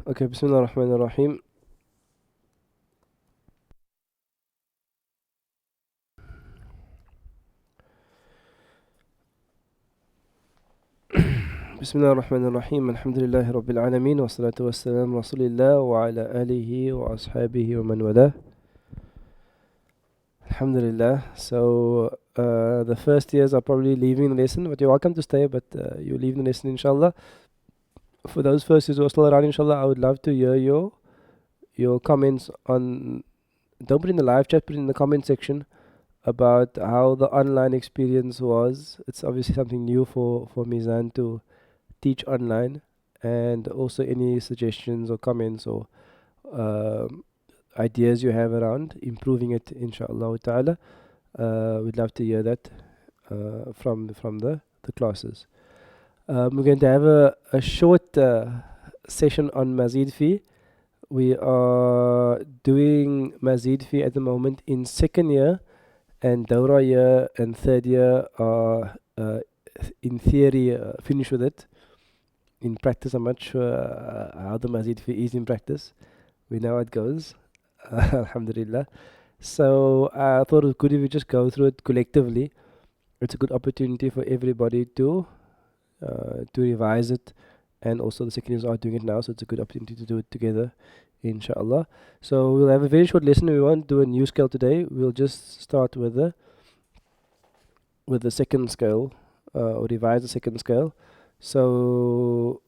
Okay, Bismillah ar-Rahman ar-Rahim. Bismillah ar-Rahman ar-Rahim. Alhamdulillahi Rabbil Alameen. Wa salatu wa salam Rasulillah wa ala alihi wa ashabihi wa man wala. Alhamdulillah. So, the first years are probably leaving the lesson, but you're welcome to stay, but you're leaving the lesson, inshallah. For those first years who are still around, inshallah, I would love to hear your comments on, don't put it in the live chat, put it in the comment section about how the online experience was. It's obviously something new for Mizan to teach online, and also any suggestions or comments or um, ideas you have around improving it, inshallah ta'ala. We'd love to hear that from the classes. We're going to have a short session on Mazid Fi. We are doing Mazid Fi at the moment in second year, and Dawra year and third year are in theory finished with it. In practice, I'm not sure how the Mazid Fi is in practice. We know how it goes. Alhamdulillah. So I thought it was good if we just go through it collectively. It's a good opportunity for everybody to revise it, and also the second years are doing it now, so it's a good opportunity to do it together, inshallah. So we'll have a very short lesson. We won't do a new scale today. We'll just start with the second scale, or revise the second scale. So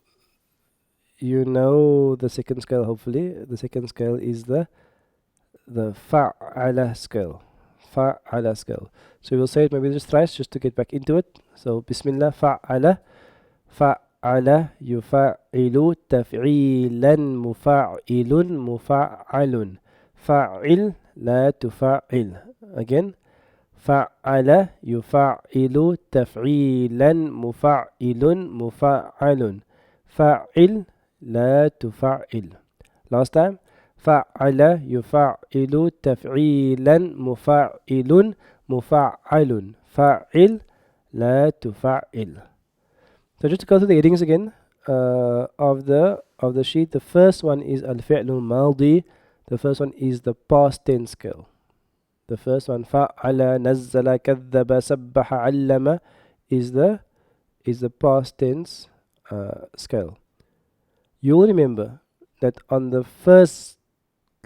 you know the second scale, hopefully. The second scale is the fa'ala scale. Fa'ala scale. So we'll say it maybe just thrice just to get back into it. So Bismillah, fa'ala. فعل يفعل تفعيلا مفعل مفعل فعل لا تفعل. Again, فعل يفعل تفعيلا مفعل مفعل فعل لا تفعل. Last time, فعل يفعل تفعيلا مفعل مفعل فعل لا تفعل. So just to go through the headings again of the sheet. The first one is al-fi'l al-madi. The first one is the past tense scale. The first one, fa'ala, nazzala, kadhaba, sabbaha, allama, is the past tense scale. You'll remember that on the first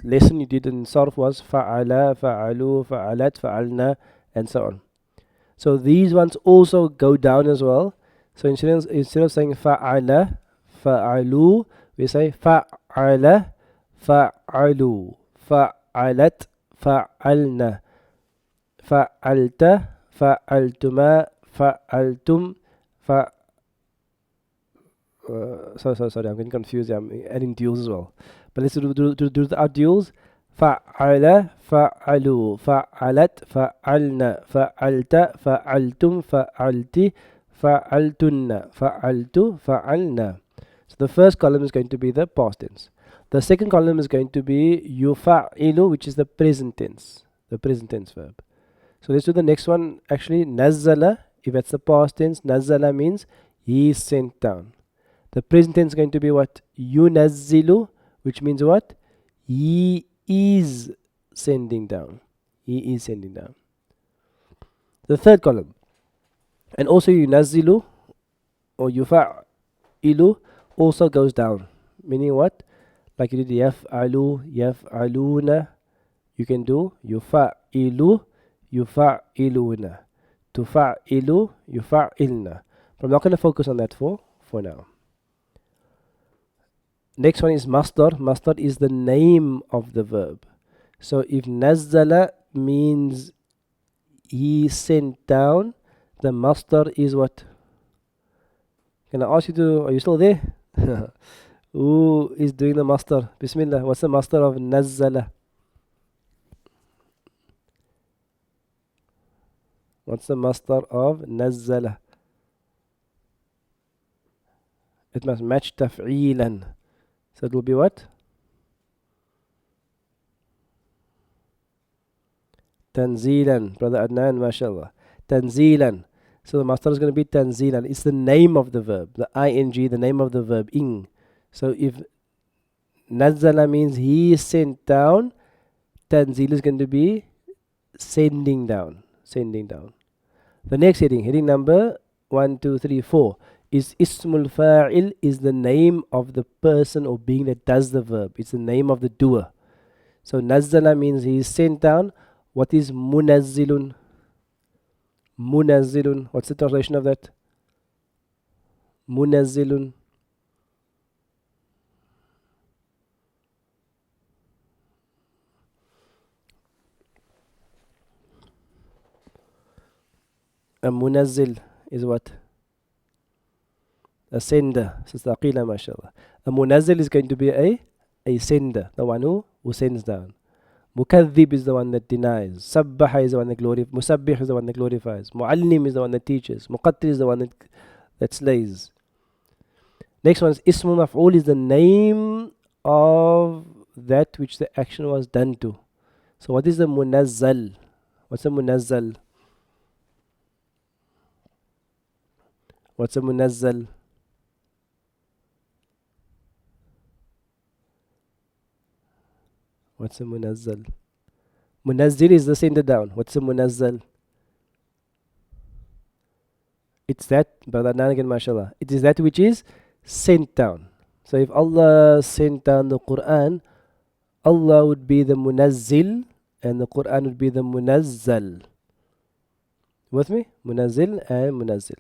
lesson you did in Sarf was fa'ala, fa'alu, fa'alat, fa'alna, and so on. So these ones also go down as well. So instead of saying fa'ala, fa'alu, we say fa'ala, fa'alu, fa'alat, fa'alna, fa'alta, fa'altuma, fa'altum, fa. Sorry, I'm getting confused. I'm adding duals as well. But let's do the out duals. فعل فعلوا فعلت فعلنا فعلت فعلتم فعلت فعلتن فعلت فعلنا. So the first column is going to be the past tense. The second column is going to be yufa'ilu, which is the present tense verb. So let's do the next one. Actually, nazzala, if that's the past tense, nazzala means he sent down. The present tense is going to be what? Yunazzilu, which means what? He is sending down. He is sending down. The third column. And also yunazzilu or yufa'ilu also goes down. Meaning what? Like you did yaf'alu, yaf'aluna. You can do yufa'ilu, yufa'iluna. Tufa'ilu, yufa'ilna. But I'm not going to focus on that for now. Next one is masdar. Masdar is the name of the verb. So if nazzala means he sent down, the masdar is what? Can I ask you to, are you still there? Who is doing the masdar? Bismillah. What's the masdar of nazzala? What's the masdar of nazzala? It must match taf'ilan. So it will be what? Tanzilan. Brother Adnan, mashallah. Tanzilan. So the masdar is going to be tanzilan. It's the name of the verb. The ing, the name of the verb, ing. So if Nazzala means he is sent down. Tanzil is going to be sending down. Sending down. The next heading number 1, 2, 3, 4, is Ismul Fa'il, is the name of the person or being that does the verb. It's the name of the doer. So Nazzala means he is sent down. What is Munazzilun? Munazzilun. What's the translation of that? Munazzilun. A munazzil is what? A sender. Sistaqila, mashallah. A munazzil is going to be a sender, the one who sends down. Mukadhib is the one that denies. Sabbaha is the one that glorifies. Musabbih is the one that glorifies. Muallim is the one that teaches. Muqattil is the one that slays. Next one is Ismu Maf'ul, is the name of that which the action was done to. So what is the munazzal? What's a munazzal? What's a munazzal? What's a munazzal? Munazzil is the sender down. What's a munazzal? It's that, brother Nan again, mashallah. It is that which is sent down. So if Allah sent down the Quran, Allah would be the munazzil and the Quran would be the munazzal. With me? Munazzil and munazzil.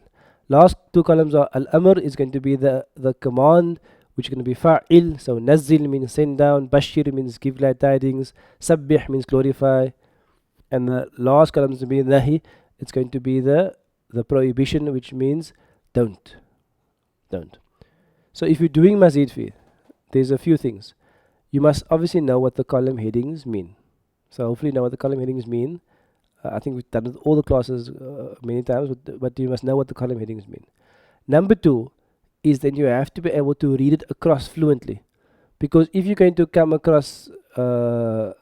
Last two columns are Al-Amr is going to be the command, which is going to be Fa'il. So Nazzil means send down, Bashir means give glad tidings, Sabbih means glorify. And the last column is going to be Nahi. It's going to be the prohibition, which means don't. So if you're doing Mazid Fi, there's a few things. You must obviously know what the column headings mean. So hopefully you know what the column headings mean. I think we've done it all the classes many times, but you must know what the column headings mean. Number 2 is that you have to be able to read it across fluently. Because if you're going to come across a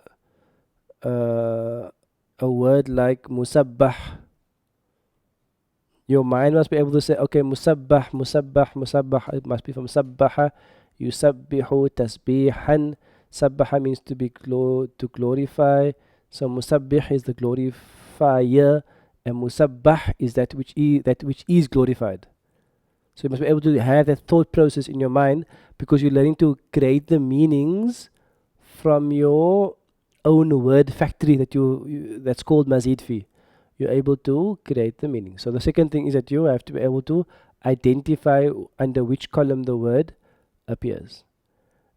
word like musabbah, your mind must be able to say, okay, musabbah, it must be from sabbaha, yusabbihu, tasbihan. Sabbaha means to glorify. So musabbih is the glorifier, and musabbah is that which is glorified. So you must be able to have that thought process in your mind, because you're learning to create the meanings from your own word factory that's called Mazid Fi. You're able to create the meaning. So the second thing is that you have to be able to identify under which column the word appears.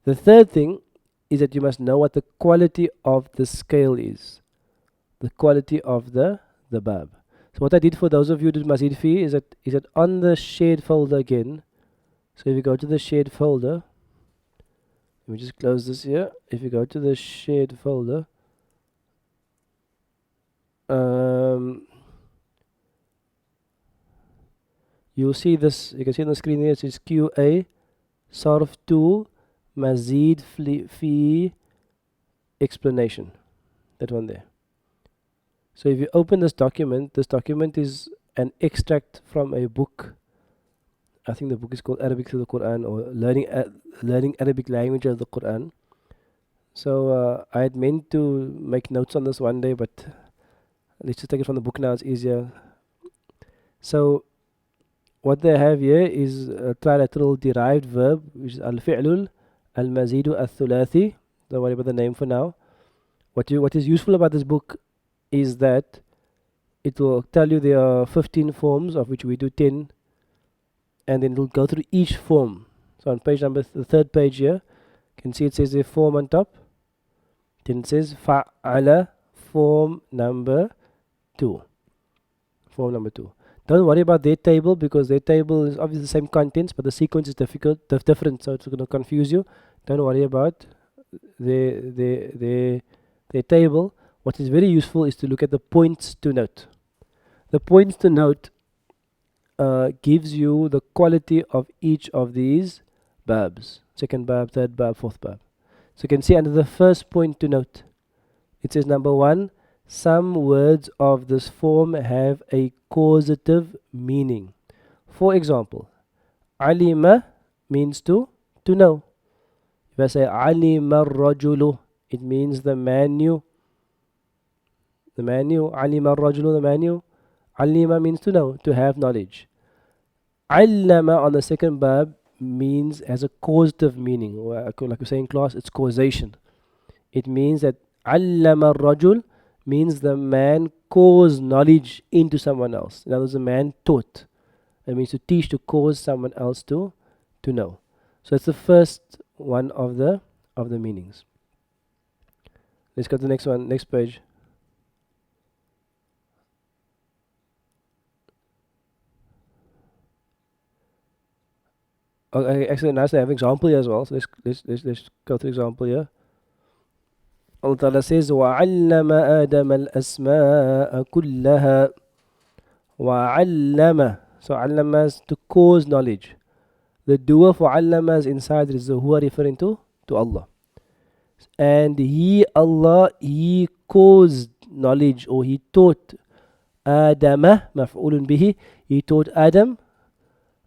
The third thing is that you must know what the quality of the scale is. The quality of the bab. So what I did for those of you who did Mazid Fi is that on the shared folder again. So if you go to the shared folder, let me just close this here. If you go to the shared folder, you'll see this. You can see on the screen here. It says QA Sarf 2 Mazid Fi explanation. That one there. So if you open this document is an extract from a book. I think the book is called Arabic through the Quran, or learning Arabic language of the Quran. So I had meant to make notes on this one day, but let's just take it from the book now. It's easier. So what they have here is a trilateral derived verb, which is al-fi'lul al-mazidu al-thulathi. Don't worry about the name for now. What is useful about this book is that it will tell you there are 15 forms, of which we do 10, and then it will go through each form. So on page number, the third page here, you can see it says a form on top. Then it says fa'ala, form number 2. Form number 2. Don't worry about their table, because their table is obviously the same contents, but the sequence is different, so it's going to confuse you. Don't worry about their table. What is very useful is to look at the points to note. The points to note gives you the quality of each of these babs. Second bab, third bab, fourth bab. So you can see under the first point to note, it says number 1, some words of this form have a causative meaning. For example, alima means to know. If If I say alima rajulu, it means the man knew. The man knew. Alima rajulu, the man knew. Alima means to know, to have knowledge. Allama on the second bab means as a causative meaning. Like we say in class, it's causation. It means that allama rajul means the man caused knowledge into someone else. In other words, the man taught. It means to teach, to cause someone else to know. So it's the first one of the meanings. Let's go to the next one, next page. Okay, actually, nice. I have an example here as well. So let's go to the example here. Allah Ta'ala says, وَعَلَّمَ آدَمَ الْأَسْمَاءَ كُلَّهَا وَعَلَّمَ. So علم is to cause knowledge. The doer for allama is inside is who are referring to Allah. And He, Allah, He caused knowledge, or He taught Adama, maf'ulun bihi. He taught Adam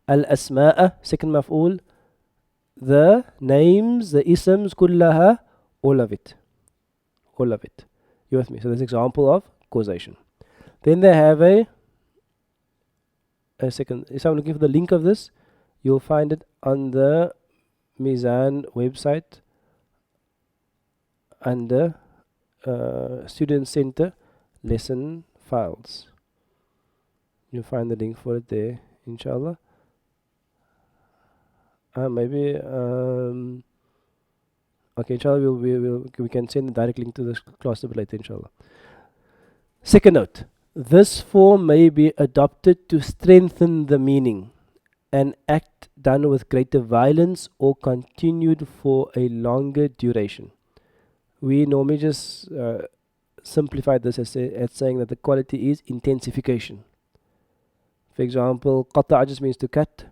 al-asma'a, second maf'ul, the names, the isms, kullaha, all of it. All of it. You with me? So that's an example of causation. Then they have a second. If I'm looking for the link of this, you'll find it on the Mizan website under Student Center lesson files. You'll find the link for it there, inshallah. Maybe okay, inshallah we can send a direct link to this class a bit later, inshallah. Second note, this form may be adopted to strengthen the meaning, an act done with greater violence or continued for a longer duration. We normally just simplify this as saying that the quality is intensification. For example, qata'a just means to cut.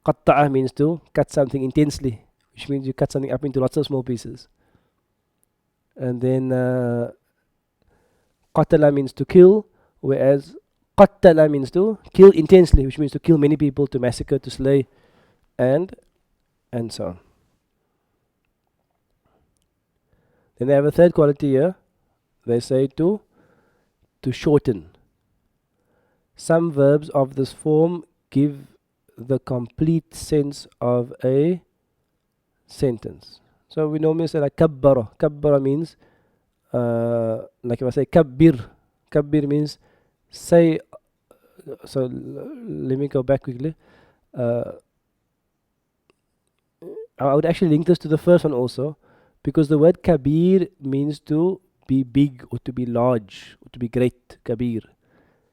Qatta'a means to cut something intensely, which means you cut something up into lots of small pieces. And then qatala means to kill, whereas qattala means to kill intensely, which means to kill many people, to massacre, to slay, and so on. Then they have a third quality here. They say to shorten. Some verbs of this form give the complete sense of a sentence. So we normally say like kabbara. Kabbara means like if I say kabbir. Kabbir means say. So let me go back quickly. I would actually link this to the first one also, because the word kabir means to be big or to be large or to be great. Kabir.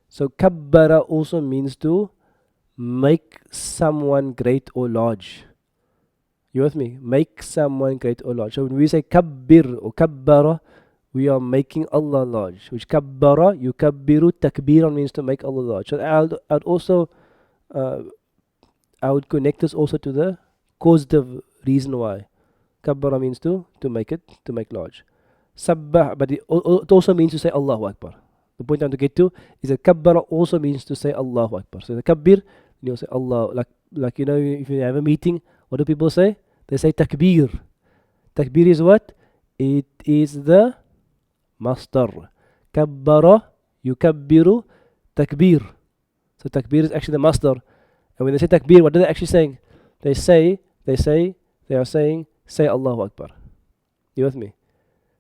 So kabbara also means to make someone great or large. You with me? Make someone great or large. So when we say kabbir or kabbara, we are making Allah large. Which kabbara, yukabbiru, takbiran means to make Allah large. So I'd also I would connect this also to the causative reason why. Kabbara means to make large. Sabbah, but it also means to say Allahu Akbar. The point I want to get to is that kabbara also means to say Allahu Akbar. So the kabbir, you say Allah, like you know, if you have a meeting, what do people say? They say takbir. Takbir is what? It is the masdar. Kabbara, yukabbiru, takbir. So takbir is actually the masdar. And when they say takbir, what are they actually saying? They are saying, say Allahu Akbar. You with me?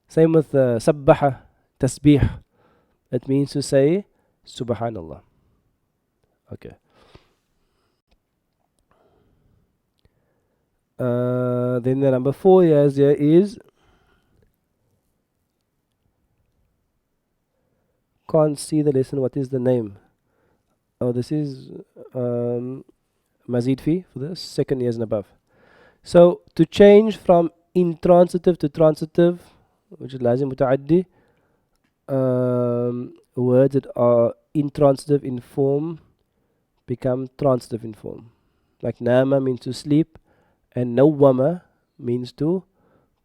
Same with sabbaha, tasbih. It means to say Subhanallah. Okay. Then the number 4 here is can't see the lesson. What is the name? Oh, this is Mazid Fi for the second years and above. So to change from intransitive to transitive, which is lazim muta'addi, words that are intransitive in form become transitive in form. Like nama means to sleep, and nawwama means to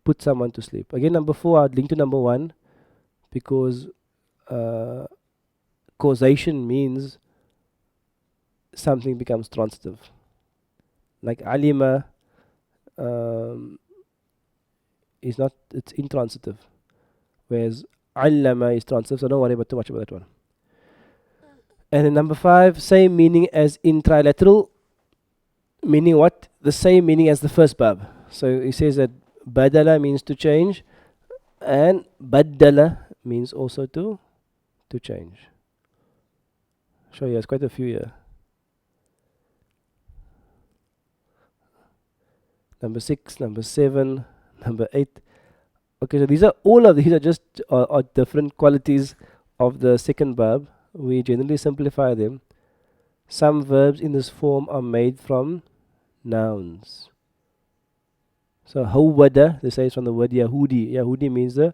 put someone to sleep. Again, number 4, I'd link to number 1, because causation means something becomes transitive. Like alima, is not, it's intransitive. Whereas allama is transitive, so don't worry about too much about that one. And then number 5, same meaning as in trilateral, meaning what? The same meaning as the first bab. So he says that badala means to change, and baddala means also to change. Sure, yes, quite a few here. Number 6, number 7, number 8. Okay, so these are all of these are just are different qualities of the second verb. We generally simplify them. Some verbs in this form are made from nouns. So hawwada, they say it's from the word Yahudi. Yahudi means a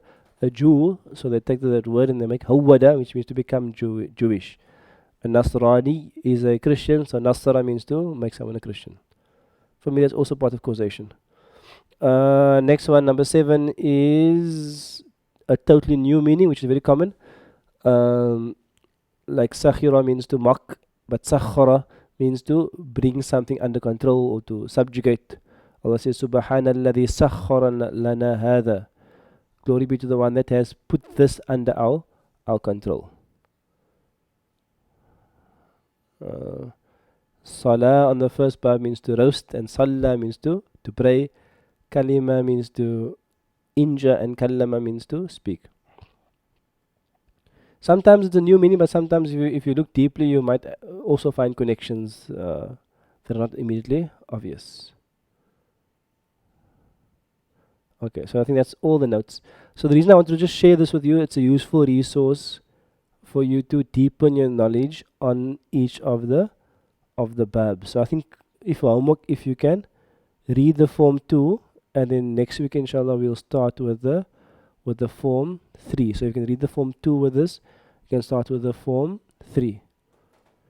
Jew, so they take that word and they make hawwada, which means to become Jewish. A Nasrani is a Christian, so Nasra means to make someone a Christian. For me, that's also part of causation. Next one, number 7, is a totally new meaning, which is very common. Like sakhira means to mock, but sakhara means to bring something under control or to subjugate. Allah says, Subhanalladhi sakhara lana hadha. Glory be to the one that has put this under our control. Salah on the first bar means to roast, and Salah means to pray. Kalima means to injure, and Kallama means to speak. Sometimes it's a new meaning, but sometimes if you look deeply, you might also find connections that are not immediately obvious. Okay, so I think that's all the notes. So the reason I want to just share this with you, it's a useful resource for you to deepen your knowledge on each of the babs. So I think if you can read the form 2, and then next week inshallah we'll start with the form 3. So you can read the form 2 with this, you can start with the form 3.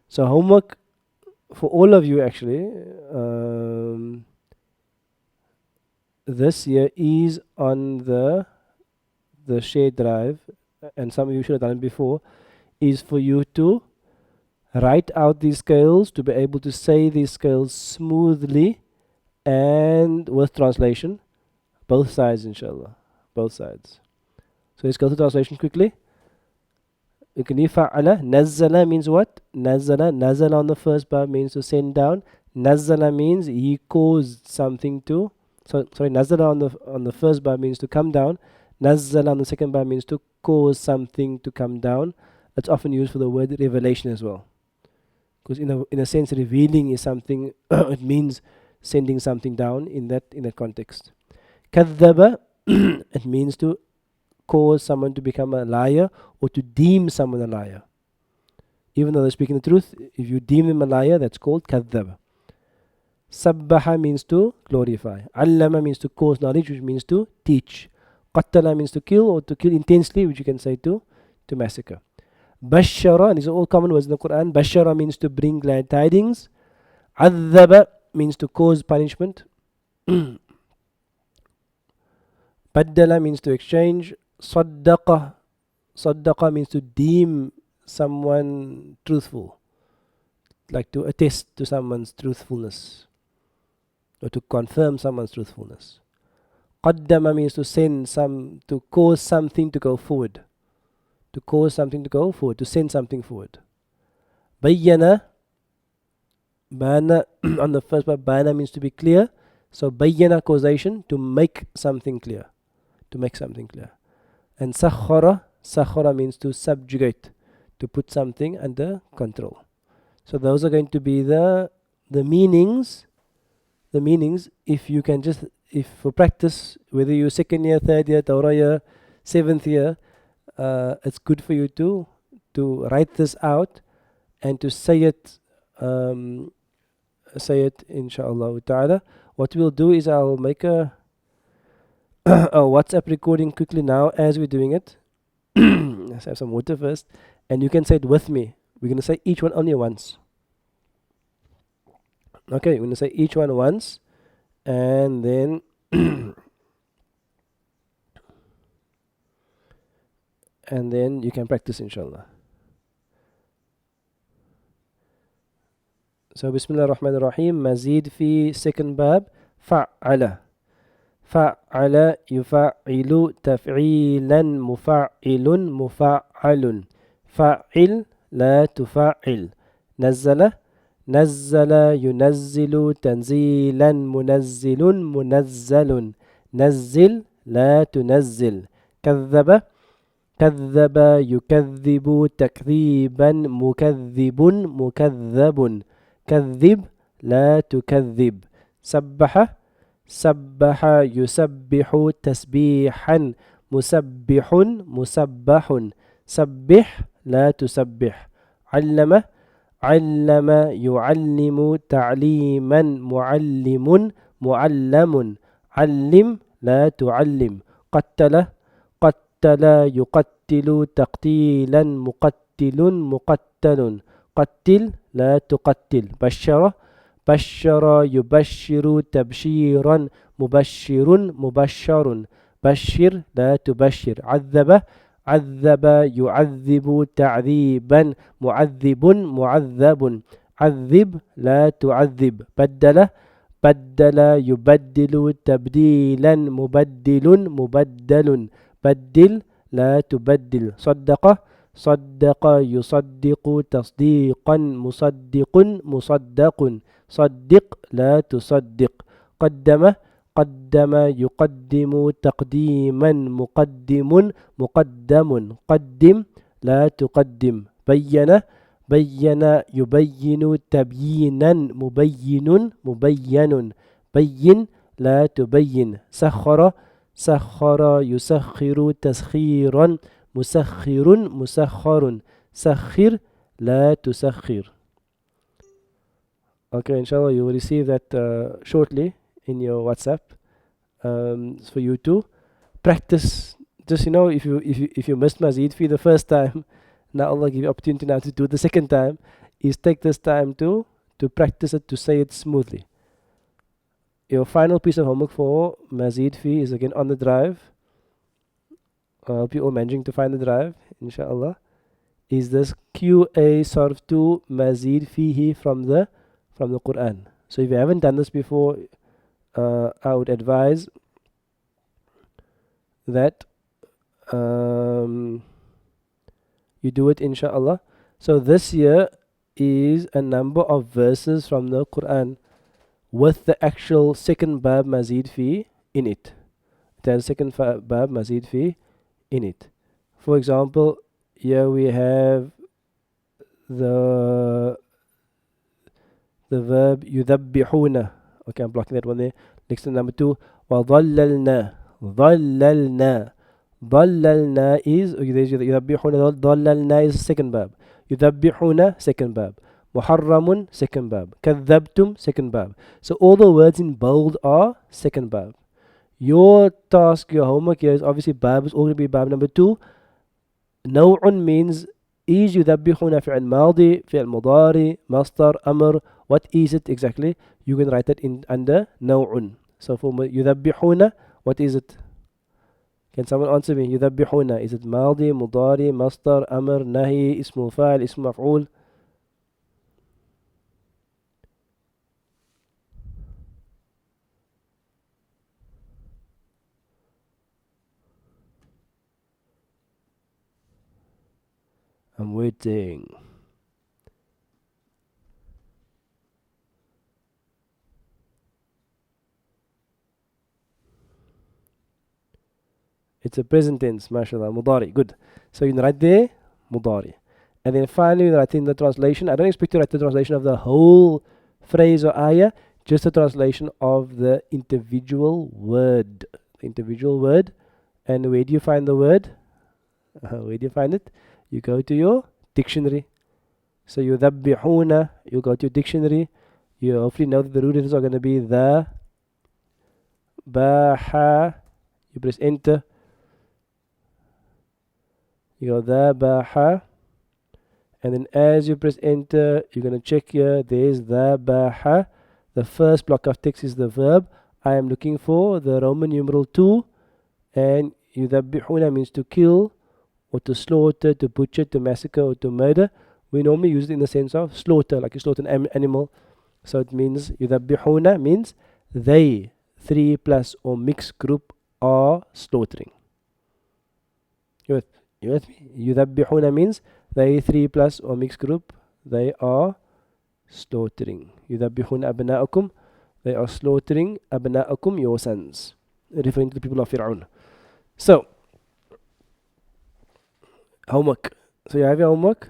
So homework for all of you actually this year is on the shared drive, and some of you should have done it before, is for you to write out these scales, to be able to say these scales smoothly and with translation, both sides inshallah, both sides. So let's go to translation quickly. You can fa'ala. Nazzala means what? Nazala on the first bar means to send down. Nazzala means he caused something to, Nazala on the first bar means to come down. Nazzala on the second bar means to cause something to come down. It's often used for the word revelation as well, because in a sense revealing is something it means sending something down in that context. Kadhaba it means to cause someone to become a liar or to deem someone a liar. Even though they're speaking the truth, if you deem them a liar, that's called kadhaba. Sabbaha means to glorify. Allama means to cause knowledge, which means to teach. Qattala means to kill, or to kill intensely, which you can say to massacre. Bashara, and these are all common words in the Quran. Bashara means to bring glad tidings. Adhaba means to cause punishment. Baddala means to exchange. Saddaqa means to deem someone truthful, like to attest to someone's truthfulness or to confirm someone's truthfulness. Qaddama means to to cause something to go forward, to send something forward. Bayyana, bana on the first part, bana means to be clear. So bayyana, causation, to make something clear. And sakhara means to subjugate, to put something under control. So those are going to be the meanings. The meanings, if for practice, whether you're second year, third year, Torah year, 7th year, it's good for you to write this out and to say it inshallah ta'ala. What we'll do is I'll make a WhatsApp recording quickly now as we're doing it. Let's have some water first, and you can say it with me. We're going to say each one only once. Okay, we're going to say each one once, and then you can practice inshallah. So Bismillah ar-Rahman ar-Rahim. Mazid fi second bab fa'ala. فعل يفعل تفعيلا مفعل مفعل فعل لا تفعل نزل نزل ينزل تنزيلا منزل منزل نزل لا تنزل كذب كذب يكذب تكذيبا مكذب مكذب كذب لا تكذب سبح سبح يسبح تسبيحا مسبح مسبح سبح لا تسبح علم علم يعلم تعليما معلم معلم علم لا تعلم قتل قتل يقتل تقتيلا مقتل مقتل قتل لا تقتل بشر بشر يبشر تبشيرا مبشر مبشر بشر لا تبشر عذب عذب يعذب تعذيبا معذب معذب عذب لا تعذب بدل بدل يبدل تبديلا مبدل مبدل بدل لا تبدل صدق صدق يصدق تصديقا مصدق مصدق صدق لا تصدق قدم قدم يقدم تقديما مقدم مقدم قدم لا تقدم بين بين يبين تبيينا مبين مبين بين لا تبين سخر سخر يسخر تسخيرا مسخر مسخر سخر لا تسخر. Okay, inshallah you will receive that shortly in your WhatsApp. It's for you to practice. Just if you missed Mazid Fi the first time, now Allah give you opportunity now to do it the second time. Is take this time to practice it, to say it smoothly. Your final piece of homework for Mazid Fi is again on the drive. I hope you're all managing to find the drive, inshallah. Is this QA Sarf 2 Mazid Fihi from the Quran. So if you haven't done this before, I would advise that you do it, inshallah. So this year is a number of verses from the Quran with the actual second bab Mazid Fi in it. It has second bab Mazid Fi in it. For example, here we have the verb يذبحون. Okay, I'm blocking that one there. Next to number 2, وظللنا ظللنا ظللنا is يذبحون. ظللنا is second bab. يذبحون second bab. محرم second bab. كذبتم second bab. So all the words in bold are second bab. Your task, your homework here is obviously bab is all going to be bab number 2. نوع means is يذبحون فعل ماضي فعل مضاري مصدر أمر. What is it exactly? You can write that in under نوع. So for يذبحون, what is it? Can someone answer me? يذبحون, is it ماضي مضاري مصدر أمر نهي اسم فاعل اسم مفعول? I'm waiting. It's a present tense, mashallah, mudari, good. So you can write there, mudari. And then finally, you write in the translation. I don't expect you to write the translation of the whole phrase or ayah, just the translation of the individual word. The individual word. And where do you find the word? Where do you find it? You go to your dictionary. So يذبحون, you go to your dictionary. You hopefully know that the root letters are going to be the, baha. You press enter. You go the, baha. And then as you press enter, you're going to check here. There's the, baha. The first block of text is the verb. I am looking for the Roman numeral 2. And يذبحون means to kill, or to slaughter, to butcher, to massacre, or to murder. We normally use it in the sense of slaughter, like you slaughter an animal. So it means يذبحون means they 3 plus or mixed group are slaughtering. You with me? يذبحون means they 3 plus or mixed group, they are slaughtering. يذبحون أبناءكم, they are slaughtering أبناءكم, your sons, referring to the people of Fir'aun. So, homework. So you have your homework.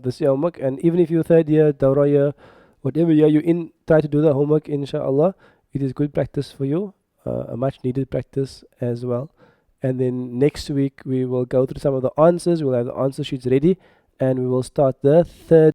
This is your homework, and even if you're third year, Dawra year, whatever year you're in, try to do the homework, inshallah. It is good practice for you, a much needed practice as well. And then next week we will go through some of the answers. We'll have the answer sheets ready, and we will start the third